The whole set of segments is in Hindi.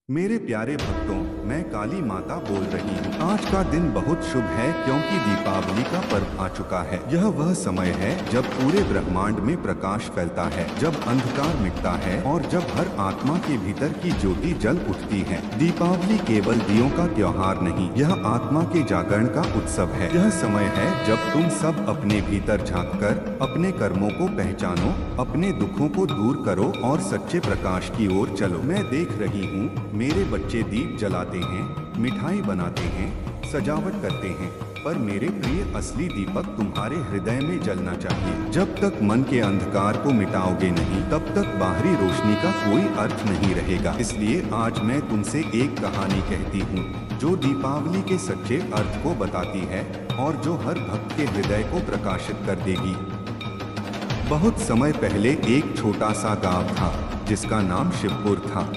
मेरे प्यारे भक्तों, मैं काली माता बोल रही हूँ। आज का दिन बहुत शुभ है क्योंकि दीपावली का पर्व आ चुका है। यह वह समय है जब पूरे ब्रह्मांड में प्रकाश फैलता है, जब अंधकार मिटता है और जब हर आत्मा के भीतर की ज्योति जल उठती है। दीपावली केवल दियों का त्योहार नहीं, यह आत्मा के जागरण का उत्सव है। यह समय है जब तुम सब अपने भीतर झांककर अपने कर्मों को पहचानो, अपने दुखों को दूर करो और सच्चे प्रकाश की ओर चलो। मैं देख रही हूँ मेरे बच्चे दीप जलाते हैं, मिठाई बनाते हैं, सजावट करते हैं, पर मेरे प्रिय असली दीपक तुम्हारे हृदय में जलना चाहिए। जब तक मन के अंधकार को मिटाओगे नहीं, तब तक बाहरी रोशनी का कोई अर्थ नहीं रहेगा। इसलिए आज मैं तुमसे एक कहानी कहती हूँ जो दीपावली के सच्चे अर्थ को बताती है और जो हर भक्त के हृदय को प्रकाशित कर देगी। बहुत समय पहले एक छोटा सा गांव था जिसका नाम शिवपुर था।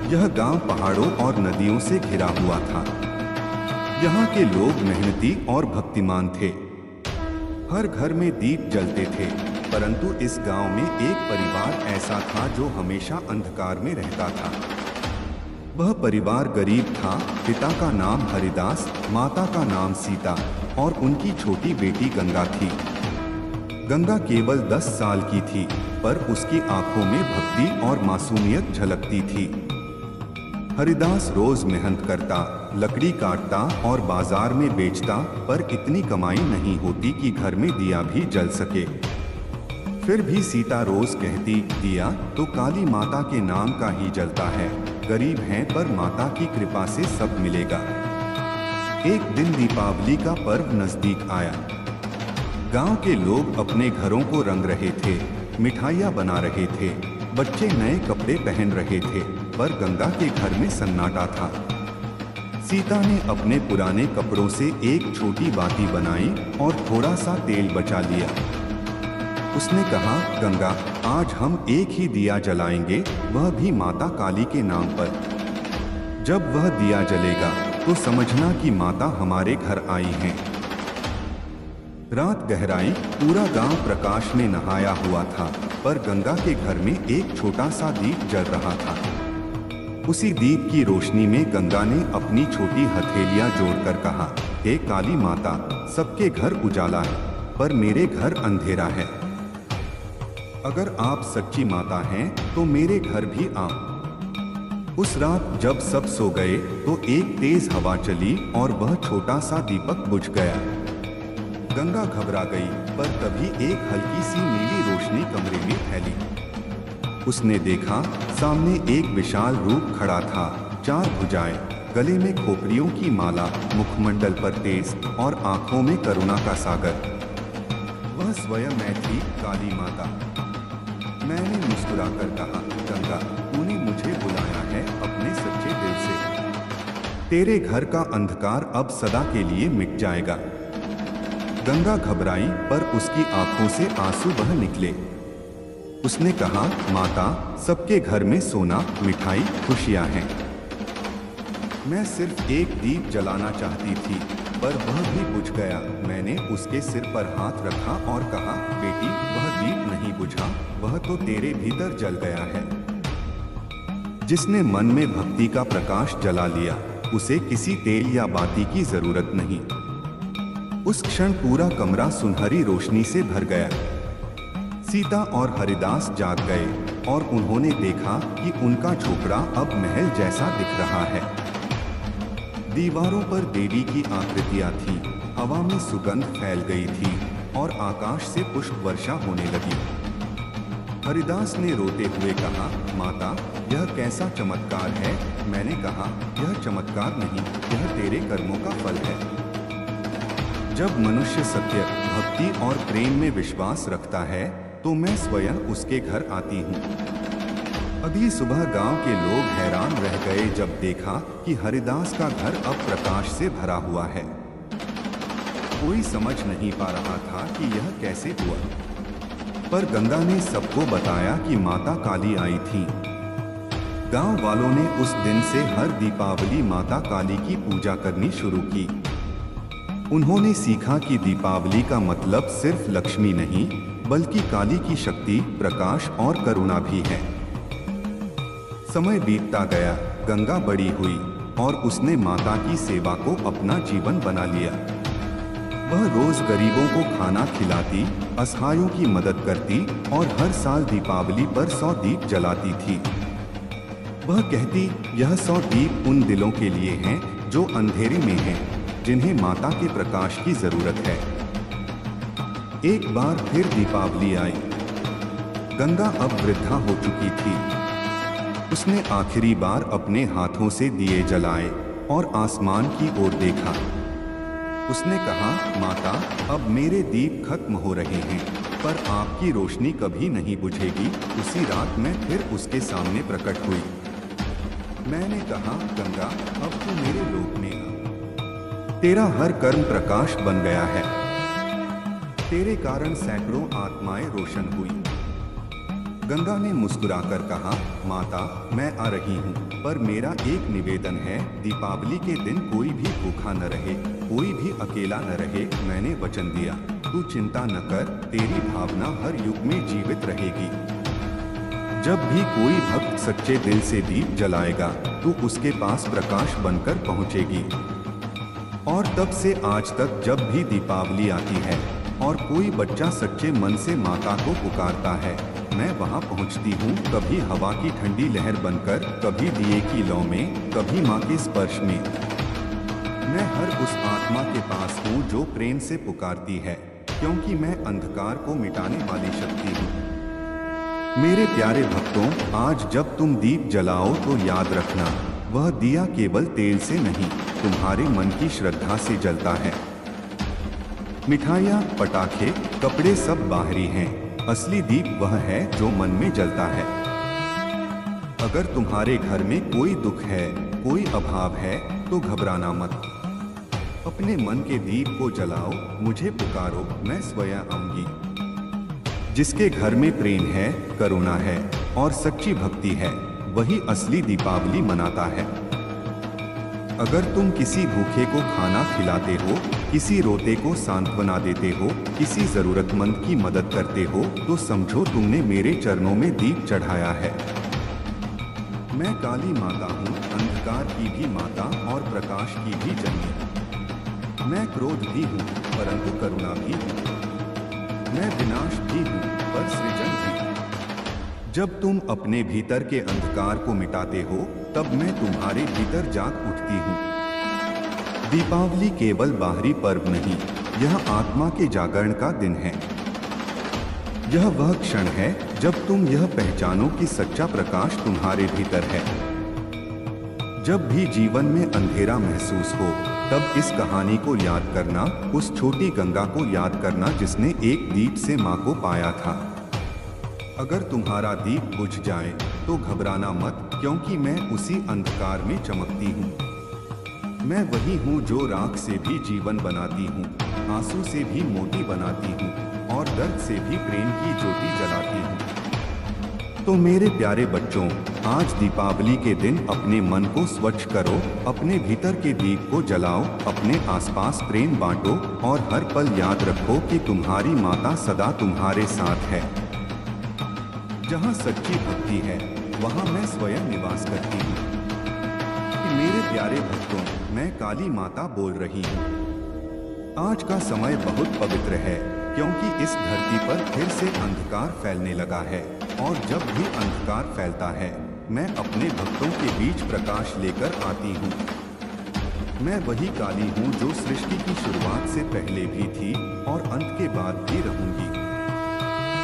यह गांव पहाड़ों और नदियों से घिरा हुआ था। यहाँ के लोग मेहनती और भक्तिमान थे। हर घर में दीप जलते थे, परंतु इस गांव में एक परिवार ऐसा था जो हमेशा अंधकार में रहता था। वह परिवार गरीब था। पिता का नाम हरिदास, माता का नाम सीता और उनकी छोटी बेटी गंगा थी। गंगा केवल 10 साल की थी, पर उसकी आंखों में भक्ति और मासूमियत झलकती थी। हरिदास रोज मेहनत करता, लकड़ी काटता और बाजार में बेचता, पर इतनी कमाई नहीं होती कि घर में दिया भी जल सके। फिर भी सीता रोज कहती, दिया तो काली माता के नाम का ही जलता है। गरीब हैं पर माता की कृपा से सब मिलेगा। एक दिन दीपावली का पर्व नजदीक आया। गांव के लोग अपने घरों को रंग रहे थे, मिठाइयाँ बना रहे थे, बच्चे नए कपड़े पहन रहे थे, पर गंगा के घर में सन्नाटा था। सीता ने अपने पुराने कपड़ों से एक छोटी बाती बनाई और थोड़ा सा तेल बचा लिया। उसने कहा, गंगा, आज हम एक ही दिया जलाएंगे, वह भी माता काली के नाम पर। जब वह दिया जलेगा तो समझना कि माता हमारे घर आई हैं। रात गहराई, पूरा गांव प्रकाश में नहाया हुआ था, पर गंगा के घर में एक छोटा सा दीप जल रहा था। उसी दीप की रोशनी में गंगा ने अपनी छोटी हथेलियां जोड़कर कहा, हे काली माता, सबके घर उजाला है, पर मेरे घर अंधेरा है। अगर आप सच्ची माता हैं तो मेरे घर भी आओ। उस रात जब सब सो गए तो एक तेज हवा चली और वह छोटा सा दीपक बुझ गया। गंगा घबरा गई, पर तभी एक हल्की सी नीली रोशनी कमरे में फैली। उसने देखा, सामने एक विशाल रूप खड़ा था, 4 भुजाएं, गले में खोपड़ियों की माला, मुखमंडल पर तेज और आंखों में करुणा का सागर। वह स्वयं मैं थी, काली माता। मैंने मुस्कुराकर कहा, गंगा, तूने मुझे बुलाया है अपने सच्चे दिल से। तेरे घर का अंधकार अब सदा के लिए मिट जाएगा। गंगा घबराई, पर उसकी आंखों से आंसू बह निकले। उसने कहा, माता, सबके घर में सोना, मिठाई, खुशियां हैं। मैं सिर्फ एक दीप जलाना चाहती थी, पर वह भी बुझ गया। मैंने उसके सिर पर हाथ रखा और कहा, बेटी, वह दीप नहीं बुझा, वह तो तेरे भीतर जल गया है। जिसने मन में भक्ति का प्रकाश जला लिया, उसे किसी तेल या बाती की जरूरत नहीं। उस क्षण पूरा कमरा सुनहरी रोशनी से भर गया। सीता और हरिदास जाग गए और उन्होंने देखा कि उनका झोपड़ा अब महल जैसा दिख रहा है। दीवारों पर देवी की आकृतियां थीं, हवा में सुगंध फैल गई थी और आकाश से पुष्प वर्षा होने लगी। हरिदास ने रोते हुए कहा, माता, यह कैसा चमत्कार है। मैंने कहा, यह चमत्कार नहीं, यह तेरे कर्मों का फल है। जब मनुष्य सत्य, भक्ति और प्रेम में विश्वास रखता है तो मैं स्वयं उसके घर आती हूँ। अभी सुबह गांव के लोग हैरान रह गए जब देखा कि हरिदास का घर अब प्रकाश से भरा हुआ है। कोई समझ नहीं पा रहा था कि यह कैसे हुआ, पर गंगा ने सबको बताया कि माता काली आई थी। गांव वालों ने उस दिन से हर दीपावली माता काली की पूजा करनी शुरू की। उन्होंने सीखा कि दीपावली का मतलब सिर्फ लक्ष्मी नहीं, बल्कि काली की शक्ति, प्रकाश और करुणा भी है। समय बीतता गया, गंगा बड़ी हुई और उसने माता की सेवा को अपना जीवन बना लिया। वह रोज गरीबों को खाना खिलाती, असहायों की मदद करती और हर साल दीपावली पर 100 दीप जलाती थी। वह कहती, यह 100 दीप उन दिलों के लिए हैं जो अंधेरे में हैं, जिन्हें माता के प्रकाश की जरूरत है। एक बार फिर दीपावली आई। गंगा अब वृद्धा हो चुकी थी। उसने आखिरी बार अपने हाथों से दिए जलाए और आसमान की ओर देखा। उसने कहा, माता, अब मेरे दीप खत्म हो रहे हैं, पर आपकी रोशनी कभी नहीं बुझेगी। उसी रात मैं फिर उसके सामने प्रकट हुई। मैंने कहा, गंगा, अब तू मेरे लोक में आ। तेरा हर कर्म प्रकाश बन गया है। तेरे कारण सैकड़ों आत्माएं रोशन हुई। गंगा ने मुस्कुराकर कहा, माता, मैं आ रही हूँ, पर मेरा एक निवेदन है, दीपावली के दिन कोई भी भूखा न रहे, कोई भी अकेला न रहे। मैंने वचन दिया। तू चिंता न कर, तेरी भावना हर युग में जीवित रहेगी। जब भी कोई भक्त सच्चे दिल से दीप जलाएगा, तो उसके पास प्रकाश बनकर पहुँचेगी। और तब से आज तक जब भी दीपावली आती है और कोई बच्चा सच्चे मन से माता को पुकारता है, मैं वहां पहुंचती हूँ, कभी हवा की ठंडी लहर बनकर, कभी दिए की लौ में, कभी माँ के स्पर्श में। मैं हर उस आत्मा के पास हूँ जो प्रेम से पुकारती है, क्योंकि मैं अंधकार को मिटाने वाली शक्ति हूँ। मेरे प्यारे भक्तों, आज जब तुम दीप जलाओ तो याद रखना, वह दिया केवल तेल से नहीं, तुम्हारे मन की श्रद्धा से जलता है। मिठाइयाँ, पटाखे, कपड़े सब बाहरी हैं, असली दीप वह है जो मन में जलता है। अगर तुम्हारे घर में कोई दुख है, कोई अभाव है, तो घबराना मत। अपने मन के दीप को जलाओ, मुझे पुकारो, मैं स्वयं आऊंगी। जिसके घर में प्रेम है, करुणा है और सच्ची भक्ति है, वही असली दीपावली मनाता है। अगर तुम किसी भूखे को खाना खिलाते हो, किसी रोते को सांत्वना देते हो, किसी जरूरतमंद की मदद करते हो, तो समझो तुमने मेरे चरणों में दीप चढ़ाया है। मैं काली माता हूँ, अंधकार की भी माता और प्रकाश की भी जननी। मैं क्रोध भी हूँ, परंतु करुणा भी हूँ। मैं विनाश भी हूँ, पर सृजन भी। जब तुम अपने भीतर के अंधकार को मिटाते हो, तब मैं तुम्हारे भीतर जाग उठती हूँ। दीपावली केवल बाहरी पर्व नहीं, यह आत्मा के जागरण का दिन है। यह वह क्षण है जब तुम यह पहचानो कि सच्चा प्रकाश तुम्हारे भीतर है। जब भी जीवन में अंधेरा महसूस हो, तब इस कहानी को याद करना, उस छोटी गंगा को याद करना जिसने एक दीप से माँ को पाया था। अगर तुम्हारा दीप बुझ जाए तो घबराना मत, क्योंकि मैं उसी अंधकार में चमकती हूँ। मैं वही हूँ जो राख से भी जीवन बनाती हूँ, आंसू से भी मोती बनाती हूँ और दर्द से भी प्रेम की ज्योति जलाती हूँ। तो मेरे प्यारे बच्चों, आज दीपावली के दिन अपने मन को स्वच्छ करो, अपने भीतर के दीप को जलाओ, अपने आसपास प्रेम बांटो और हर पल याद रखो कि तुम्हारी माता सदा तुम्हारे साथ है। जहाँ सच्ची भक्ति है, वहाँ मैं स्वयं निवास करती हूँ। मेरे प्यारे भक्तों, मैं काली माता बोल रही हूँ। आज का समय बहुत पवित्र है, क्योंकि इस धरती पर फिर से अंधकार फैलने लगा है, और जब भी अंधकार फैलता है, मैं अपने भक्तों के बीच प्रकाश लेकर आती हूँ। मैं वही काली हूँ जो सृष्टि की शुरुआत से पहले भी थी और अंत के बाद भी रहूंगी।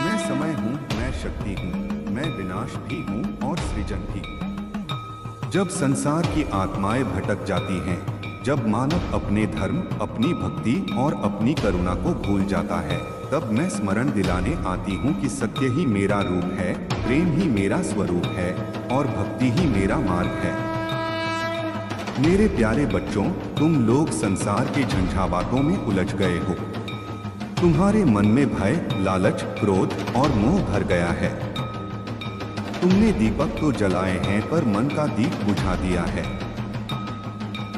मैं समय हूँ, मैं शक्ति हूँ, मैं विनाश भी हूँ और सृजन भी। जब संसार की आत्माएं भटक जाती हैं, जब मानव अपने धर्म, अपनी भक्ति और अपनी करुणा को भूल जाता है, तब मैं स्मरण दिलाने आती हूँ कि सत्य ही मेरा रूप है, प्रेम ही मेरा स्वरूप है और भक्ति ही मेरा मार्ग है। मेरे प्यारे बच्चों, तुम लोग संसार के झंझावातों में उलझ गए हो। तुम्हारे मन में भय, लालच, क्रोध और मोह भर गया है। तुमने दीपक तो जलाए हैं, पर मन का दीप बुझा दिया है।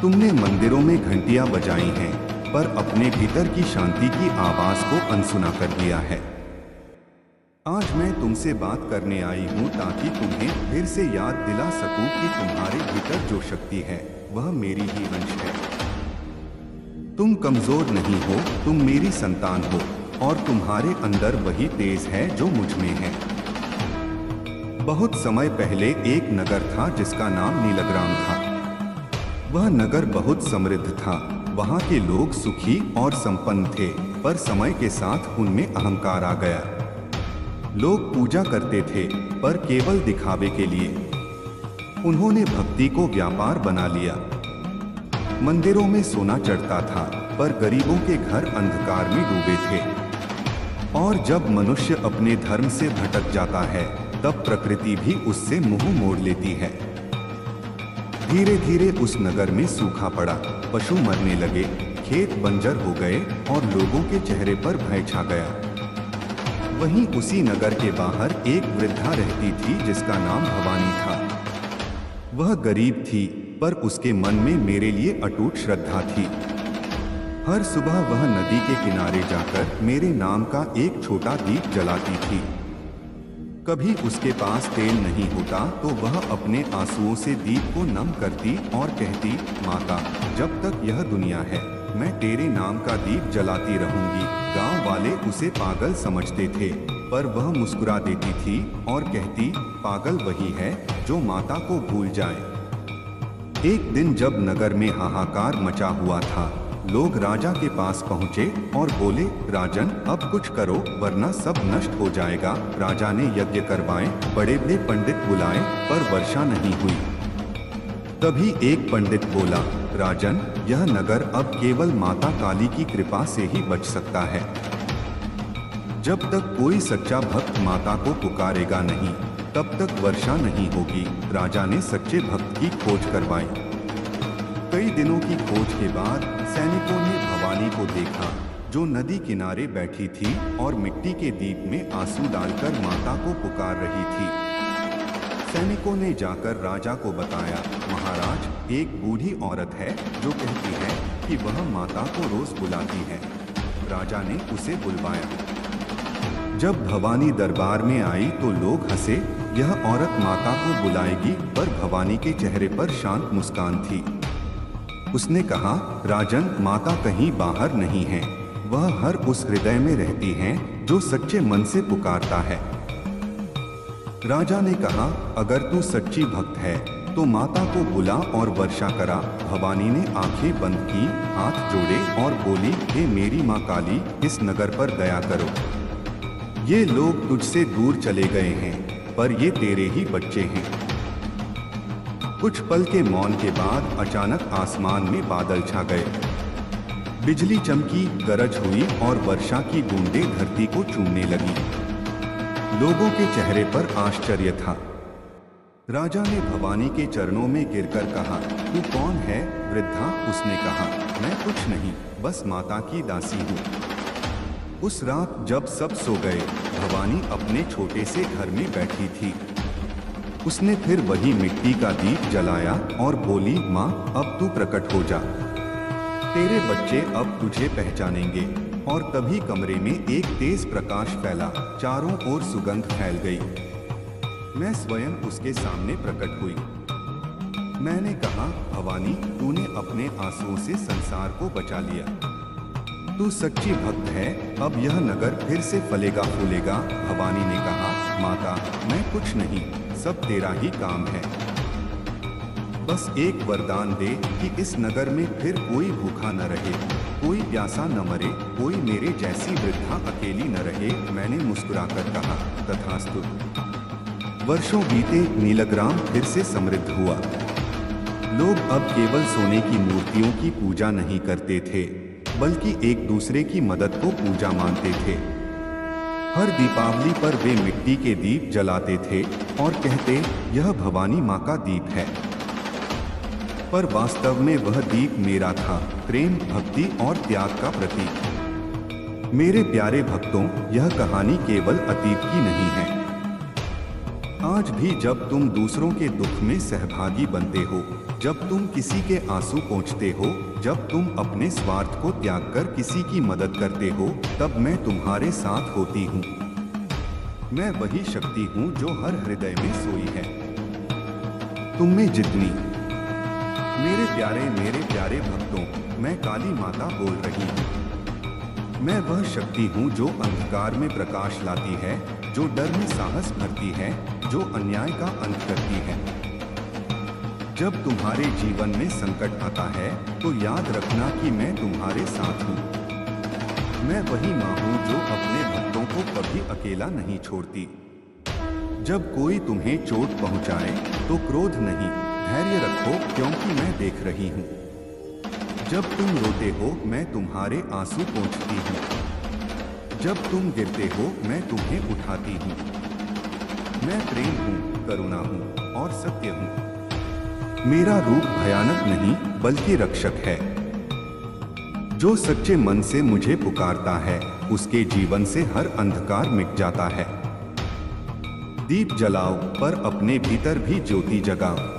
तुमने मंदिरों में घंटियां बजाई हैं, पर अपने भीतर की शांति की आवाज को अनसुना कर दिया है। आज मैं तुमसे बात करने आई हूँ ताकि तुम्हें फिर से याद दिला सकूं कि तुम्हारे भीतर जो शक्ति है वह मेरी ही अंश है। तुम कमजोर नहीं हो, तुम मेरी संतान हो और तुम्हारे अंदर वही तेज है जो मुझ में है। बहुत समय पहले एक नगर था जिसका नाम नीलग्राम था। वह नगर बहुत समृद्ध था। वहाँ के लोग सुखी और संपन्न थे, पर समय के साथ उनमें अहंकार आ गया। लोग पूजा करते थे, पर केवल दिखावे के लिए। उन्होंने भक्ति को व्यापार बना लिया। मंदिरों में सोना चढ़ता था, पर गरीबों के घर अंधकार में डूबे थे। और जब मनुष्य अपने धर्म से भटक जाता है, तब प्रकृति भी उससे मुंह मोड़ लेती है। धीरे धीरे उस नगर में सूखा पड़ा, पशु मरने लगे, खेत बंजर हो गए और लोगों के चेहरे पर भय छा गया। वहीं उसी नगर के बाहर एक वृद्धा रहती थी जिसका नाम भवानी था। वह गरीब थी, पर उसके मन में मेरे लिए अटूट श्रद्धा थी। हर सुबह वह नदी के किनारे जाकर मेरे नाम का एक छोटा दीप जलाती थी। कभी उसके पास तेल नहीं होता तो वह अपने आंसुओं से दीप को नम करती और कहती, माता, जब तक यह दुनिया है मैं तेरे नाम का दीप जलाती रहूंगी। गांव वाले उसे पागल समझते थे, पर वह मुस्कुरा देती थी और कहती, पागल वही है जो माता को भूल जाए। एक दिन जब नगर में हाहाकार मचा हुआ था, लोग राजा के पास पहुंचे और बोले, राजन, अब कुछ करो वरना सब नष्ट हो जाएगा। राजा ने यज्ञ करवाए, बड़े बड़े पंडित बुलाए, पर वर्षा नहीं हुई। तभी एक पंडित बोला, राजन, यह नगर अब केवल माता काली की कृपा से ही बच सकता है। जब तक कोई सच्चा भक्त माता को पुकारेगा नहीं, तब तक वर्षा नहीं होगी। राजा ने सच्चे भक्त की खोज करवाई। कई दिनों की खोज के बाद सैनिकों ने भवानी को देखा, जो नदी किनारे बैठी थी और मिट्टी के दीप में आंसू डालकर माता को पुकार रही थी। सैनिकों ने जाकर राजा को बताया, महाराज, एक बूढ़ी औरत है जो कहती है कि वह माता को रोज बुलाती है। राजा ने उसे बुलवाया। जब भवानी दरबार में आई तो लोग हंसे, यह औरत माता को बुलाएगी, पर भवानी के चेहरे पर शांत मुस्कान थी। उसने कहा, राजन, माता कहीं बाहर नहीं है, वह हर उस हृदय में रहती हैं जो सच्चे मन से पुकारता है। राजा ने कहा, अगर तू सच्ची भक्त है तो माता को बुला और वर्षा करा। भवानी ने आंखें बंद की, हाथ जोड़े और बोली, हे मेरी माँ काली, इस नगर पर दया करो। ये लोग तुझसे दूर चले गए हैं, पर ये तेरे ही बच्चे हैं। कुछ पल के मौन के बाद अचानक आसमान में बादल छा गए। बिजली चमकी, गरज हुई और वर्षा की बूंदें धरती को चूमने लगी। लोगों के चेहरे पर आश्चर्य था। राजा ने भवानी के चरणों में गिरकर कहा, तू कौन है वृद्धा? उसने कहा, मैं कुछ नहीं, बस माता की दासी हूँ। उस रात जब सब सो गए, भवानी अपने छोटे से घर में बैठी थी। उसने फिर वही मिट्टी का दीप जलाया और बोली, माँ, अब तू प्रकट हो जा, तेरे बच्चे अब तुझे पहचानेंगे। और तभी कमरे में एक तेज प्रकाश फैला, चारों ओर सुगंध फैल गई। मैं स्वयं उसके सामने प्रकट हुई। मैंने कहा, भवानी, तूने अपने आंसुओं से संसार को बचा लिया। तू सच्ची भक्त है, अब यह नगर फिर से फलेगा फूलेगा। भवानी ने कहा, माता, मैं कुछ नहीं, सब तेरा ही काम है। बस एक वरदान दे कि इस नगर में फिर कोई भूखा न रहे, कोई प्यासा न मरे, कोई मेरे जैसी वृद्धा अकेली न रहे। मैंने मुस्कुराकर कहा, तथास्तु। वर्षों बीते, नीलग्राम फिर से समृद्ध हुआ। लोग अब केवल सोने की मूर्तियों की पूजा नहीं करते थे, बल्कि एक दूसरे की मदद को पूजा मानते थे। हर दीपावली पर वे मिट्टी के दीप जलाते थे और कहते, यह भवानी माँ का दीप है। पर वास्तव में वह दीप मेरा था, प्रेम, भक्ति और त्याग का प्रतीक। मेरे प्यारे भक्तों, यह कहानी केवल अतीत की नहीं है। आज भी जब तुम दूसरों के दुख में सहभागी बनते हो, जब तुम किसी के आंसू पोंछते हो, जब तुम अपने स्वार्थ को त्याग कर किसी की मदद करते हो, तब मैं तुम्हारे साथ होती हूँ। मैं वही शक्ति हूँ जो हर हृदय में सोई है। तुम में जितनी मेरे प्यारे भक्तों, मैं काली माता बोल रही हूँ। मैं वह शक्ति हूँ जो अंधकार में प्रकाश लाती है, जो डर में साहस भरती है, जो अन्याय का अंत करती है। जब तुम्हारे जीवन में संकट आता है तो याद रखना कि मैं तुम्हारे साथ हूँ। मैं वही माँ हूँ जो अपने भक्तों को कभी अकेला नहीं छोड़ती। जब कोई तुम्हें चोट पहुँचाए तो क्रोध नहीं, धैर्य रखो, क्योंकि मैं देख रही हूँ। जब तुम रोते हो मैं तुम्हारे आंसू पोंछती हूँ। जब तुम गिरते हो मैं तुम्हें उठाती हूँ। मैं प्रेम हूँ, करुणा हूँ और सत्य हूँ। मेरा रूप भयानक नहीं बल्कि रक्षक है। जो सच्चे मन से मुझे पुकारता है उसके जीवन से हर अंधकार मिट जाता है। दीप जलाओ पर अपने भीतर भी ज्योति जगाओ।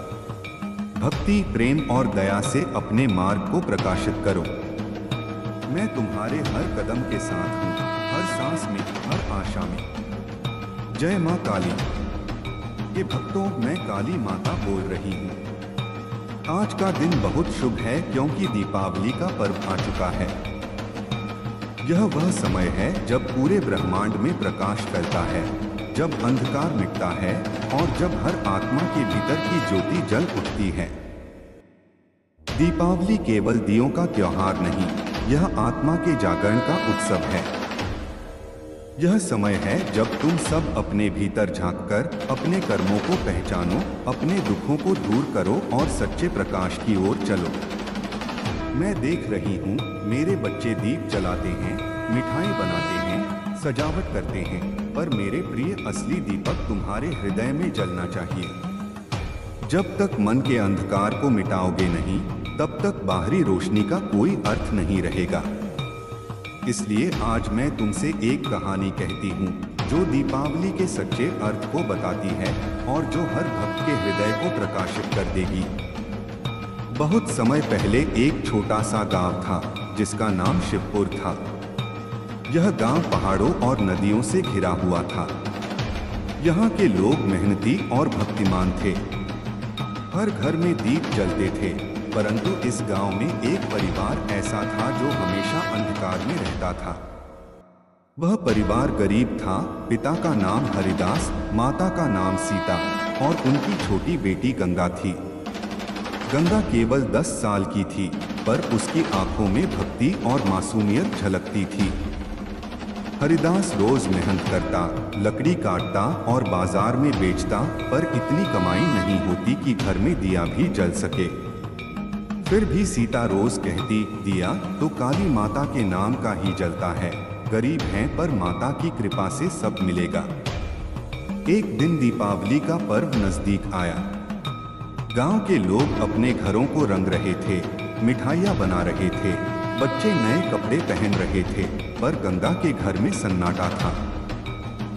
भक्ति, प्रेम और दया से अपने मार्ग को प्रकाशित करो। मैं तुम्हारे हर कदम के साथ हूँ, हर सांस में, हर आशा में। जय माँ काली। ये भक्तों, मैं काली माता बोल रही हूँ। आज का दिन बहुत शुभ है क्योंकि दीपावली का पर्व आ चुका है। यह वह समय है जब पूरे ब्रह्मांड में प्रकाश फैलता है, जब अंधकार मिटता है और जब हर आत्मा के भीतर की ज्योति जल उठती है। दीपावली केवल दियों का त्योहार नहीं, यह आत्मा के जागरण का उत्सव है। यह समय है जब तुम सब अपने भीतर झांककर अपने कर्मों को पहचानो, अपने दुखों को दूर करो और सच्चे प्रकाश की ओर चलो। मैं देख रही हूँ मेरे बच्चे दीप जलाते हैं, मिठाई बनाते हैं, सजावट करते हैं, पर मेरे प्रिय असली दीपक तुम्हारे हृदय में जलना चाहिए। जब तक मन के अंधकार को मिटाओगे नहीं, तब तक बाहरी रोशनी का कोई अर्थ नहीं रहेगा। इसलिए आज मैं तुमसे एक कहानी कहती हूँ जो दीपावली के सच्चे अर्थ को बताती है और जो हर भक्त के हृदय को प्रकाशित कर देगी। बहुत समय पहले एक छोटा सा गांव था जिसका नाम शिवपुर था। यह गांव पहाड़ों और नदियों से घिरा हुआ था। यहाँ के लोग मेहनती और भक्तिमान थे। हर घर में दीप जलते थे, परंतु इस गांव में एक परिवार ऐसा था जो हमेशा अंधकार में रहता था। वह परिवार गरीब था। पिता का नाम हरिदास, माता का नाम सीता और उनकी छोटी बेटी गंगा थी। गंगा केवल 10 साल की थी, पर उसकी आंखों में भक्ति और मासूमियत झलकती थी। हरिदास रोज मेहनत करता, लकड़ी काटता और बाजार में बेचता, पर इतनी कमाई नहीं होती कि घर में दिया भी जल सके। फिर भी सीता रोज कहती, दिया तो काली माता के नाम का ही जलता है। गरीब हैं पर माता की कृपा से सब मिलेगा। एक दिन दीपावली का पर्व नजदीक आया। गांव के लोग अपने घरों को रंग रहे थे, मिठाइयाँ बना रहे थे, बच्चे नए कपड़े पहन रहे थे, पर गंगा के घर में सन्नाटा था।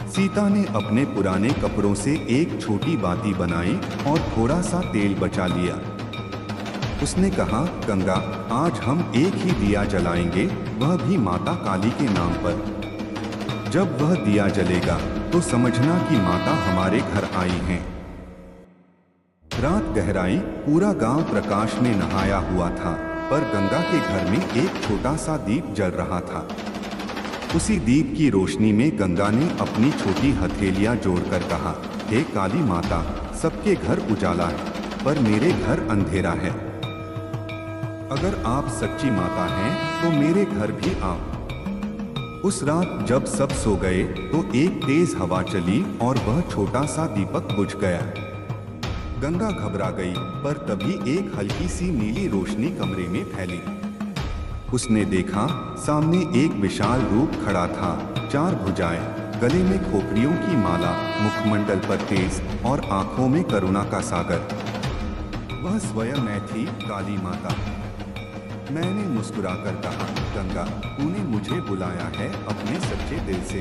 सीता ने अपने पुराने कपड़ों से एक छोटी बाती बनाई और थोड़ा सा तेल बचा लिया। उसने कहा, गंगा, आज हम एक ही दिया जलाएंगे, वह भी माता काली के नाम पर। जब वह दिया जलेगा तो समझना कि माता हमारे घर आई हैं। रात गहराई, पूरा गांव प्रकाश में नहाया हुआ था, पर गंगा के घर में एक छोटा सा दीप जल रहा था। उसी दीप की रोशनी में गंगा ने अपनी छोटी हथेलियां जोड़कर कहा, हे काली माता, सबके घर उजाला है, पर मेरे घर अंधेरा है। अगर आप सच्ची माता हैं तो मेरे घर भी आओ। उस रात जब सब सो गए तो एक तेज हवा चली और वह छोटा सा दीपक बुझ गया। गंगा घबरा गई, पर तभी एक हल्की सी नीली रोशनी कमरे में फैली। उसने देखा, सामने एक विशाल रूप खड़ा था। 4 भुजाएं, गले में खोपड़ियों की माला, मुखमंडल पर तेज और आंखों में करुणा का सागर। वह स्वयं मैं थी, काली माता। मैंने मुस्कुराकर कहा, गंगा, तूने मुझे बुलाया है अपने सच्चे दिल से।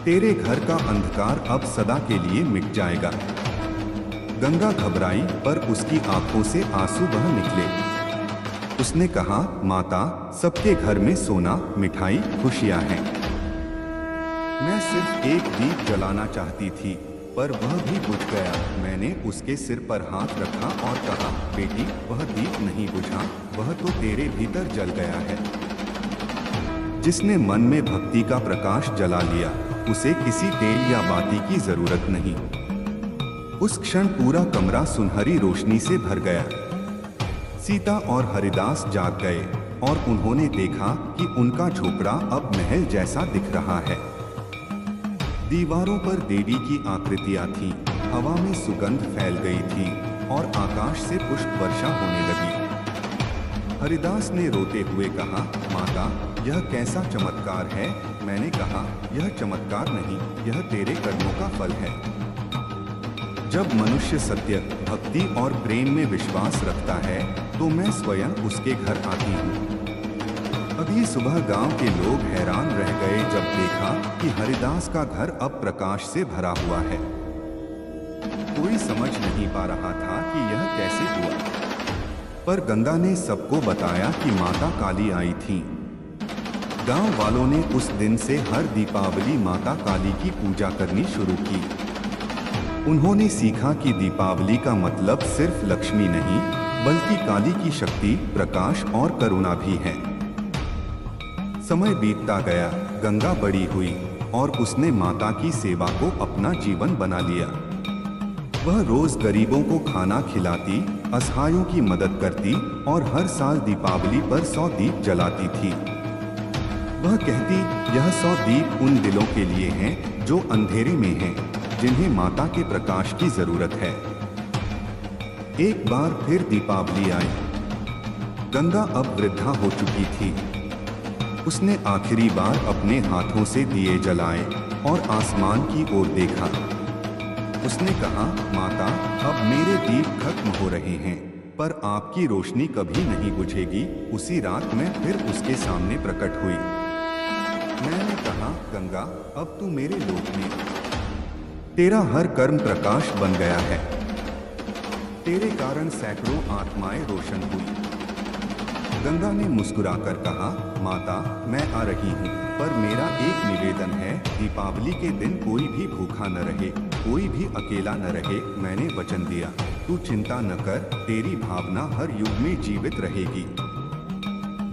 तेरे घर का अंधकार अब सदा के लिए मिट जाएगा। गंगा घबराई, पर उसकी आंखों से आंसू बह निकले। उसने कहा, माता, सबके घर में सोना, मिठाई, खुशियां हैं। मैं सिर्फ एक दीप जलाना चाहती थी, पर वह भी बुझ गया। मैंने उसके सिर पर हाथ रखा और कहा, बेटी, वह दीप नहीं बुझा, वह तो तेरे भीतर जल गया है। जिसने मन में भक्ति का प्रकाश जला लिया, उसे किसी तेल या बाती की जरूरत नहीं। उस क्षण पूरा कमरा सुनहरी रोशनी से भर गया। सीता और हरिदास जाग गए और उन्होंने देखा कि उनका झोपड़ा अब महल जैसा दिख रहा है। दीवारों पर देवी की आकृतियां थीं, हवा में सुगंध फैल गई थी और आकाश से पुष्प वर्षा होने लगी। हरिदास ने रोते हुए कहा, माता, यह कैसा चमत्कार है। मैंने कहा, यह चमत्कार नहीं, यह तेरे कर्मों का फल है। जब मनुष्य सत्य, भक्ति और प्रेम में विश्वास रखता है तो मैं स्वयं उसके घर आती हूँ। अभी सुबह गांव के लोग हैरान रह गए जब देखा कि हरिदास का घर अब प्रकाश से भरा हुआ है। कोई समझ नहीं पा रहा था कि यह कैसे हुआ, पर गंगा ने सबको बताया कि माता काली आई थी। गांव वालों ने उस दिन से हर दीपावली माता काली की पूजा करनी शुरू की। उन्होंने सीखा कि दीपावली का मतलब सिर्फ लक्ष्मी नहीं, बल्कि काली की शक्ति, प्रकाश और करुणा भी है। समय बीतता गया, गंगा बड़ी हुई और उसने माता की सेवा को अपना जीवन बना लिया। वह रोज गरीबों को खाना खिलाती, असहायों की मदद करती और हर साल दीपावली पर 100 दीप जलाती थी। वह कहती, यह 100 दीप उन दिलों के लिए हैं जो अंधेरे में हैं, जिन्हें माता के प्रकाश की जरूरत है। एक बार फिर दीपावली आई। गंगा अब वृद्धा हो चुकी थी। उसने आखिरी बार अपने हाथों से दिए जलाए और आसमान की ओर देखा। उसने कहा, माता, अब मेरे दीप खत्म हो रहे हैं, पर आपकी रोशनी कभी नहीं बुझेगी। उसी रात मैं फिर उसके सामने प्रकट हुई। मैंने कहा, गंगा, अब तू मेरे लोक में, तेरा हर कर्म प्रकाश बन गया है। तेरे कारण सैकड़ों आत्माएं रोशन हुई। गंगा ने मुस्कुराकर कहा, माता, मैं आ रही हूँ, पर मेरा एक निवेदन है, दीपावली के दिन कोई भी भूखा न रहे, कोई भी अकेला न रहे। मैंने वचन दिया, तू चिंता न कर, तेरी भावना हर युग में जीवित रहेगी।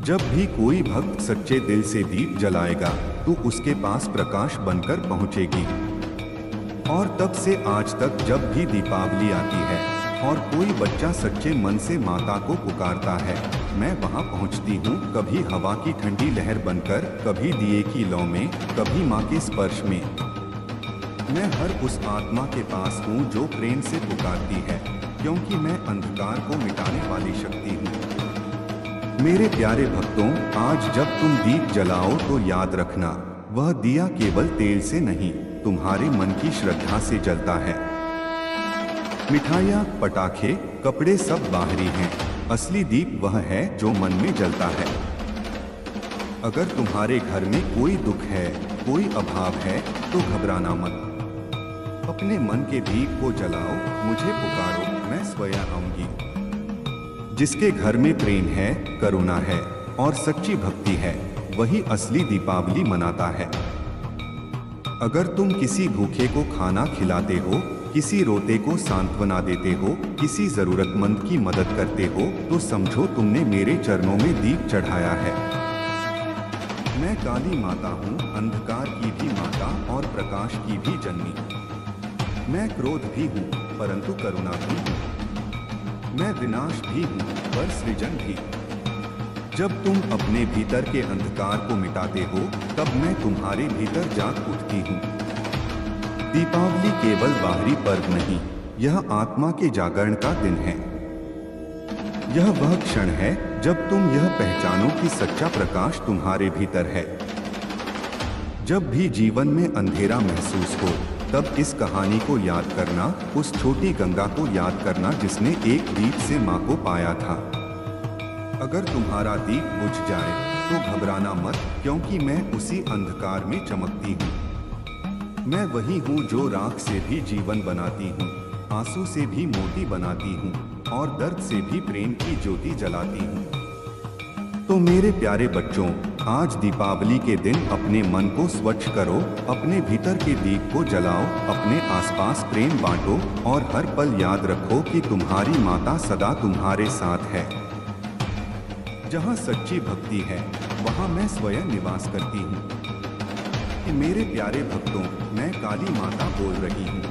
जब भी कोई भक्त सच्चे दिल से दीप जलाएगा, तू उसके पास प्रकाश बनकर पहुँचेगी। और तब से आज तक जब भी दीपावली आती है और कोई बच्चा सच्चे मन से माता को पुकारता है, मैं वहां पहुंचती हूँ, कभी हवा की ठंडी लहर बनकर, कभी दिए की लौ में, कभी माँ के स्पर्श में। मैं हर उस आत्मा के पास हूँ जो प्रेम से पुकारती है, क्योंकि मैं अंधकार को मिटाने वाली शक्ति हूँ। मेरे प्यारे भक्तों, आज जब तुम दीप जलाओ तो याद रखना, वह दिया केवल तेल से नहीं, तुम्हारे मन की श्रद्धा से जलता है। मिठाइयाँ, पटाखे, कपड़े सब बाहरी हैं, असली दीप वह है जो मन में जलता है। अगर तुम्हारे घर में कोई दुख है, कोई अभाव है, तो घबराना मत। अपने मन के दीप को जलाओ, मुझे पुकारो, मैं स्वयं आऊंगी। जिसके घर में प्रेम है, करुणा है और सच्ची भक्ति है, वही असली दीपावली मनाता है। अगर तुम किसी भूखे को खाना खिलाते हो, किसी रोते को सांत्वना देते हो, किसी जरूरतमंद की मदद करते हो, तो समझो तुमने मेरे चरणों में दीप चढ़ाया है। मैं काली माता हूँ, अंधकार की भी माता और प्रकाश की भी जननी। मैं क्रोध भी हूँ, परंतु करुणा भी हूँ। मैं विनाश भी हूँ, पर सृजन भी। जब तुम अपने भीतर के अंधकार को मिटाते हो, तब मैं तुम्हारे भीतर जाग उठती हूँ। दीपावली केवल बाहरी पर्व नहीं, यह आत्मा के जागरण का दिन है। यह वह क्षण है जब तुम यह पहचानो कि सच्चा प्रकाश तुम्हारे भीतर है। जब भी जीवन में अंधेरा महसूस हो, तब इस कहानी को याद करना, उस छोटी गंगा को याद करना जिसने एक दीप से माँ को पाया था। अगर तुम्हारा दीप बुझ जाए तो घबराना मत, क्योंकि मैं उसी अंधकार में चमकती हूँ। मैं वही हूँ जो राख से भी जीवन बनाती हूँ, आंसू से भी मोती बनाती हूँ और दर्द से भी प्रेम की ज्योति जलाती हूँ। तो मेरे प्यारे बच्चों, आज दीपावली के दिन अपने मन को स्वच्छ करो, अपने भीतर के दीप को जलाओ, अपने आसपास प्रेम बांटो और हर पल याद रखो कि तुम्हारी माता सदा तुम्हारे साथ है। जहाँ सच्ची भक्ति है वहाँ मैं स्वयं निवास करती हूँ। कि मेरे प्यारे भक्तों, मैं काली माता बोल रही हूँ।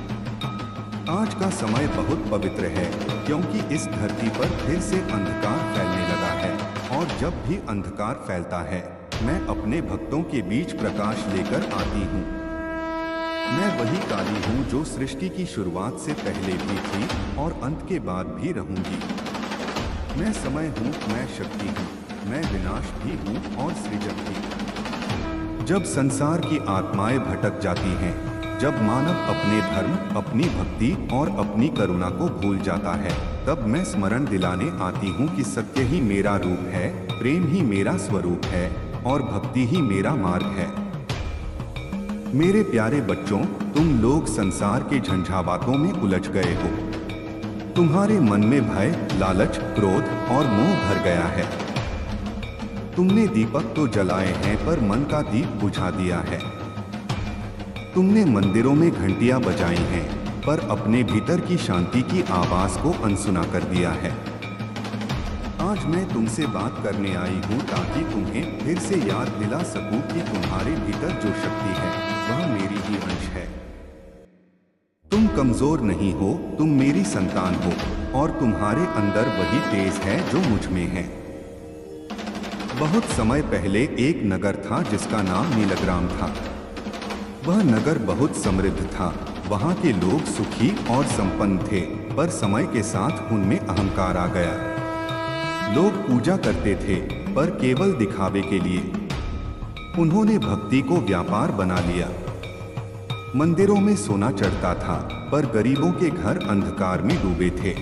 आज का समय बहुत पवित्र है क्योंकि इस धरती पर फिर से अंधकार फैलने लगा है और जब भी अंधकार फैलता है मैं अपने भक्तों के बीच प्रकाश लेकर आती हूँ। मैं वही काली हूँ जो सृष्टि की शुरुआत से पहले भी थी और अंत के बाद भी रहूंगी। मैं समय हूँ, मैं शक्ति हूँ, मैं विनाश भी हूँ और सृजक भी। जब संसार की आत्माएं भटक जाती हैं, जब मानव अपने धर्म, अपनी भक्ति और अपनी करुणा को भूल जाता है, तब मैं स्मरण दिलाने आती हूँ कि सत्य ही मेरा रूप है, प्रेम ही मेरा स्वरूप है और भक्ति ही मेरा मार्ग है। मेरे प्यारे बच्चों, तुम लोग संसार के झंझावातों में उलझ गए हो। तुम्हारे मन में भय, लालच, क्रोध और मोह भर गया है। तुमने दीपक तो जलाए हैं पर मन का दीप बुझा दिया है। तुमने मंदिरों में घंटियां बजाई हैं पर अपने भीतर की शांति की आवाज को अनसुना कर दिया है। आज मैं तुमसे बात करने आई हूँ ताकि तुम्हें फिर से याद दिला सकूं कि तुम्हारे भीतर जो शक्ति है वह मेरी ही अंश है। तुम कमजोर नहीं हो, तुम मेरी संतान हो और तुम्हारे अंदर वही तेज है जो मुझ में है। बहुत समय पहले एक नगर था जिसका नाम नीलग्राम था। वह नगर बहुत समृद्ध था। वहाँ के लोग सुखी और संपन्न थे, पर समय के साथ उनमें अहंकार आ गया। लोग पूजा करते थे पर केवल दिखावे के लिए। उन्होंने भक्ति को व्यापार बना लिया। मंदिरों में सोना चढ़ता था पर गरीबों के घर अंधकार में डूबे थे।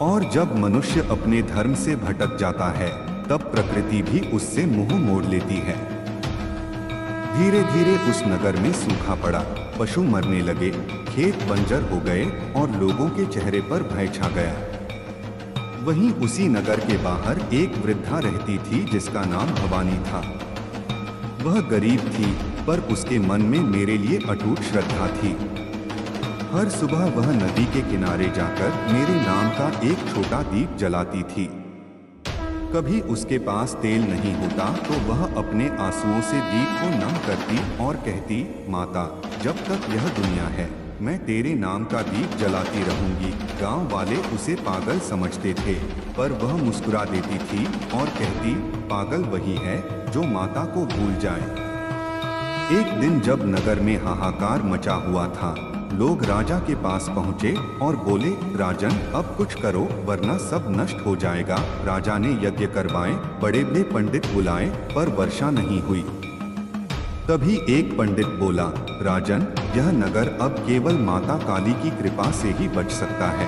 और जब मनुष्य अपने धर्म से भटक जाता है तब प्रकृति भी उससे मुंह मोड़ लेती है। धीरे धीरे उस नगर में सूखा पड़ा, पशु मरने लगे, खेत बंजर हो गए और लोगों के चेहरे पर भय छा गया। वहीं उसी नगर के बाहर एक वृद्धा रहती थी जिसका नाम भवानी था। वह गरीब थी पर उसके मन में मेरे लिए अटूट श्रद्धा थी। हर सुबह वह नदी के किनारे जाकर मेरे नाम का एक छोटा दीप जलाती थी। कभी उसके पास तेल नहीं होता तो वह अपने आंसुओं से दीप को नम करती और कहती, माता, जब तक यह दुनिया है मैं तेरे नाम का दीप जलाती रहूंगी। गांव वाले उसे पागल समझते थे पर वह मुस्कुरा देती थी और कहती, पागल वही है जो माता को भूल जाए। एक दिन जब नगर में हाहाकार मचा हुआ था, लोग राजा के पास पहुंचे और बोले, राजन, अब कुछ करो वरना सब नष्ट हो जाएगा। राजा ने यज्ञ करवाए, बड़े बड़े पंडित बुलाए पर वर्षा नहीं हुई। तभी एक पंडित बोला, राजन, यह नगर अब केवल माता काली की कृपा से ही बच सकता है।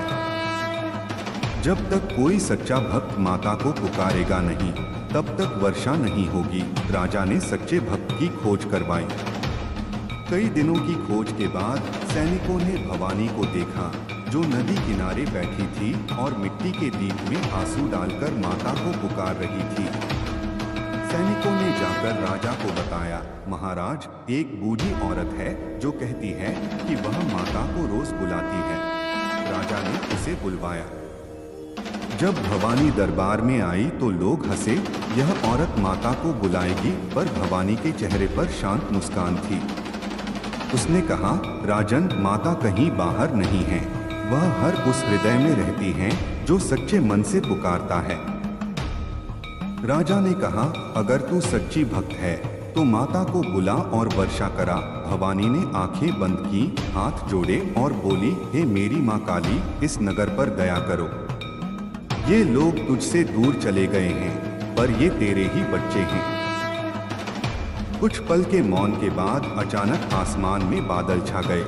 जब तक कोई सच्चा भक्त माता को पुकारेगा नहीं तब तक वर्षा नहीं होगी। राजा ने सच्चे भक्त की खोज करवाई। कई दिनों की खोज के बाद सैनिकों ने भवानी को देखा जो नदी किनारे बैठी थी और मिट्टी के दीप में आंसू डालकर माता को पुकार रही थी। सैनिकों ने जाकर राजा को बताया, महाराज, एक बूढ़ी औरत है जो कहती है कि वह माता को रोज बुलाती है। राजा ने उसे बुलवाया। जब भवानी दरबार में आई तो लोग हंसे, यह औरत माता को बुलाएगी, पर भवानी के चेहरे पर शांत मुस्कान थी। उसने कहा, राजन, माता कहीं बाहर नहीं है, वह हर उस हृदय में रहती हैं जो सच्चे मन से पुकारता है। राजा ने कहा, अगर तू सच्ची भक्त है तो माता को बुला और वर्षा करा। भवानी ने आंखें बंद की, हाथ जोड़े और बोली, हे मेरी माँ काली, इस नगर पर दया करो। ये लोग तुझसे दूर चले गए हैं पर ये तेरे ही बच्चे हैं। कुछ पल के मौन के बाद अचानक आसमान में बादल छा गए।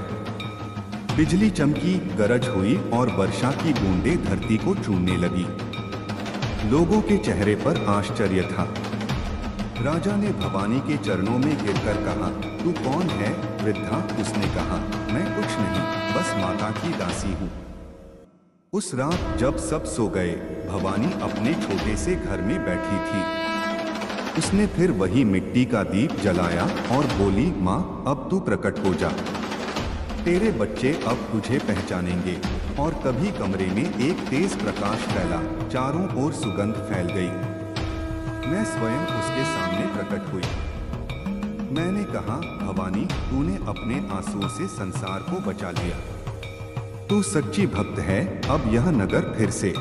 बिजली चमकी, गरज हुई और वर्षा की बूंदें धरती को चूमने लगी। लोगों के चेहरे पर आश्चर्य था। राजा ने भवानी के चरणों में गिरकर कहा, तू कौन है वृद्धा? उसने कहा, मैं कुछ नहीं, बस माता की दासी हूँ। उस रात जब सब सो गए, भवानी अपने छोटे से घर में बैठी थी। उसने फिर वही मिट्टी का दीप जलाया और बोली, माँ अब तू प्रकट हो जा, तेरे बच्चे अब तुझे पहचानेंगे। और तभी कमरे में एक तेज प्रकाश फैला, चारों ओर सुगंध फैल गई। मैं स्वयं उसके सामने प्रकट हुई। मैंने कहा, भवानी, तूने अपने आंसुओं से संसार को बचा लिया। तू सच्ची भक्त है। अब यह नगर फिर से